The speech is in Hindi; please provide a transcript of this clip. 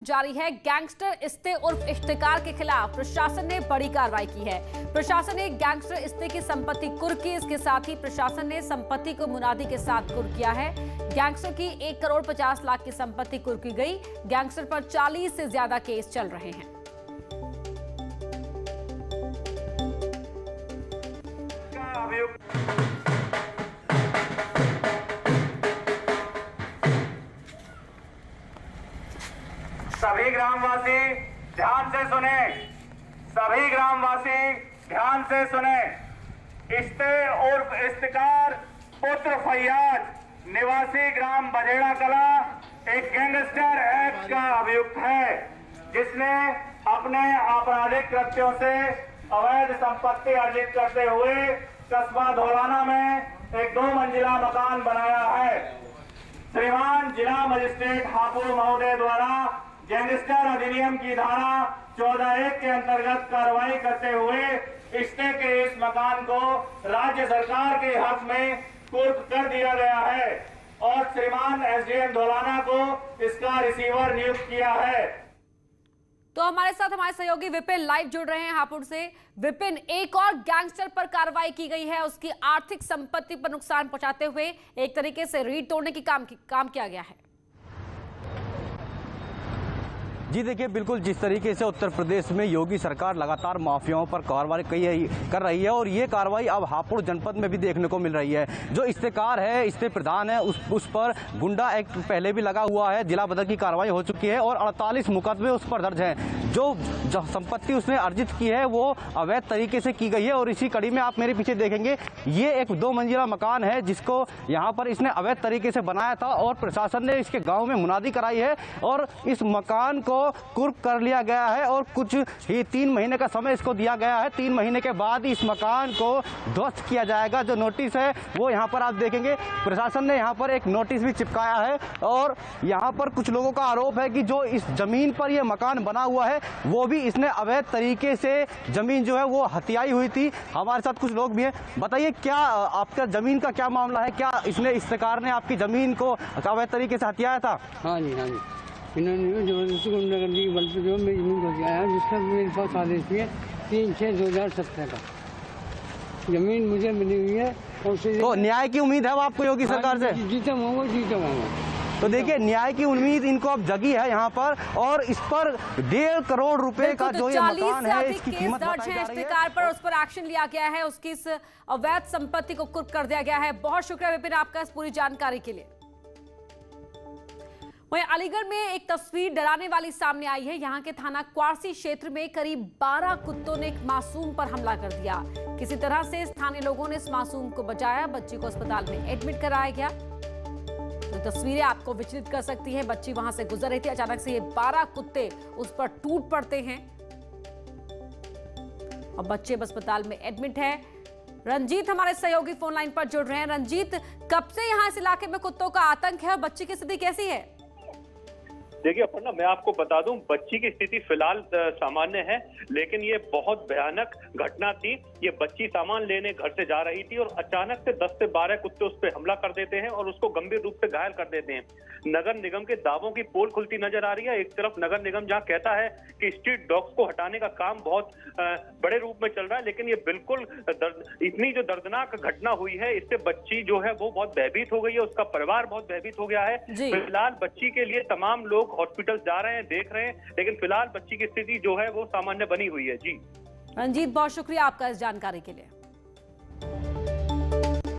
जारी है। गैंगस्टर इस्ते उर्फ इफ्तिकार के खिलाफ प्रशासन ने बड़ी कार्रवाई की है। प्रशासन ने गैंगस्टर इस्ते की संपत्ति कुर्क की। इसके साथ ही प्रशासन ने संपत्ति को मुनादी के साथ कुर्क किया है। गैंगस्टर की 1 करोड़ 50 लाख की संपत्ति कुर्क की गई। गैंगस्टर पर 40 से ज्यादा केस चल रहे हैं। सभी ग्रामवासी ध्यान से सुने, सभी ग्रामवासी ध्यान से सुने। इस्ते उर्फ इफ्तिकार पुत्र फैयाज निवासी ग्राम बजेड़ा कला एक गैंगस्टर एक्ट का अभियुक्त है, जिसने अपने आपराधिक कृत्यों से अवैध संपत्ति अर्जित करते हुए कस्बा धौलाना में एक 2 मंजिला मकान बनाया है। श्रीमान जिला मजिस्ट्रेट हापुड़ महोदय द्वारा गैंगस्टर अधिनियम की धारा 14(1) के अंतर्गत कार्रवाई करते हुए इस्ते के इस मकान को राज्य सरकार के हक में कुर्क कर दिया गया है और श्रीमान एसडीएम धौलाना को इसका रिसीवर नियुक्त किया है। तो हमारे साथ हमारे सहयोगी विपिन लाइव जुड़ रहे हैं हापुड़ से। विपिन, एक और गैंगस्टर पर कार्रवाई की गई है। उसकी आर्थिक संपत्ति पर नुकसान पहुंचाते हुए एक तरीके से रीढ़ तोड़ने की काम किया गया है। जी देखिए, बिल्कुल जिस तरीके से उत्तर प्रदेश में योगी सरकार लगातार माफियाओं पर कार्रवाई कर रही है और ये कार्रवाई अब हापुड़ जनपद में भी देखने को मिल रही है। जो इस्तेकार है, इस्ते प्रधान है, उस पर गुंडा एक्ट पहले भी लगा हुआ है। जिला बदर की कार्रवाई हो चुकी है और 48 मुकदमे उस पर दर्ज हैं। जो संपत्ति उसने अर्जित की है वो अवैध तरीके से की गई है और इसी कड़ी में आप मेरे पीछे देखेंगे, ये एक 2 मंजिला मकान है जिसको यहाँ पर इसने अवैध तरीके से बनाया था और प्रशासन ने इसके गाँव में मुनादी कराई है और इस मकान को कुर्क कर लिया गया है और कुछ ही 3 महीने का समय इसको दिया गया है। 3 महीने के बाद इस मकान को ध्वस्त किया जाएगा। जो नोटिस है वो यहाँ पर आप देखेंगे, प्रशासन ने यहाँ पर एक नोटिस भी चिपकाया है और यहाँ पर कुछ लोगों का आरोप है कि जो इस जमीन पर ये मकान बना हुआ है वो भी इसने अवैध तरीके से जमीन जो है वो हथियाई हुई थी। हमारे साथ कुछ लोग भी हैं। बताइए, क्या आपका जमीन का क्या मामला है? क्या इसने इस्तेकार ने आपकी जमीन को अवैध तरीके से हथियाया था? हाँ जी, हाँ जी, इन्होंने जबरदस्ती गुंडागर्दी के बल पर जो मेरी जमीन को दिया है, जिसका मेरे पास आदेश भी है 3/6/2017 का जमीन मुझे मिली हुई है। और तो न्याय की उम्मीद है आपको योगी सरकार से? जीता मांगो। तो देखिए, न्याय की उम्मीद इनको अब जगी है यहाँ पर और इस पर 1.5 करोड़ रुपए का जो ये मकान है इसकी कीमत बताई जा रही है। इस्तेकार पर उस पर एक्शन लिया गया है, उसकी इस अवैध संपत्ति को कुर्क कर दिया गया है। बहुत शुक्रिया विपिन आपका इस पूरी जानकारी के लिए। वहीं अलीगढ़ में एक तस्वीर डराने वाली सामने आई है। यहाँ के थाना क्वारसी क्षेत्र में करीब 12 कुत्तों ने एक मासूम पर हमला कर दिया। किसी तरह से स्थानीय लोगों ने इस मासूम को बचाया। बच्ची को अस्पताल में एडमिट कराया गया। तो तस्वीरें आपको विचलित कर सकती हैं। बच्ची वहां से गुजर रही थी, अचानक से ये 12 कुत्ते उस पर टूट पड़ते हैं और बच्चे अस्पताल में एडमिट है। रंजीत हमारे सहयोगी फोन लाइन पर जुड़ रहे हैं। रंजीत, कब से यहाँ इस इलाके में कुत्तों का आतंक है और बच्ची की स्थिति कैसी है? देखिए अपर्णा, मैं आपको बता दूं, बच्ची की स्थिति फिलहाल सामान्य है, लेकिन ये बहुत भयानक घटना थी। ये बच्ची सामान लेने घर से जा रही थी और अचानक से 10 से 12 कुत्ते उस पर हमला कर देते हैं और उसको गंभीर रूप से घायल कर देते हैं। नगर निगम के दावों की पोल खुलती नजर आ रही है। एक तरफ नगर निगम जहां कहता है कि स्ट्रीट डॉग्स को हटाने का काम बहुत बड़े रूप में चल रहा है, लेकिन ये बिल्कुल इतनी जो दर्दनाक घटना हुई है, इससे बच्ची जो है वो बहुत भयभीत हो गई है, उसका परिवार बहुत भयभीत हो गया है। फिलहाल बच्ची के लिए तमाम लोग हॉस्पिटल जा रहे हैं, देख रहे हैं, लेकिन फिलहाल बच्ची की स्थिति जो है वो सामान्य बनी हुई है। जी रंजीत, बहुत शुक्रिया आपका इस जानकारी के लिए।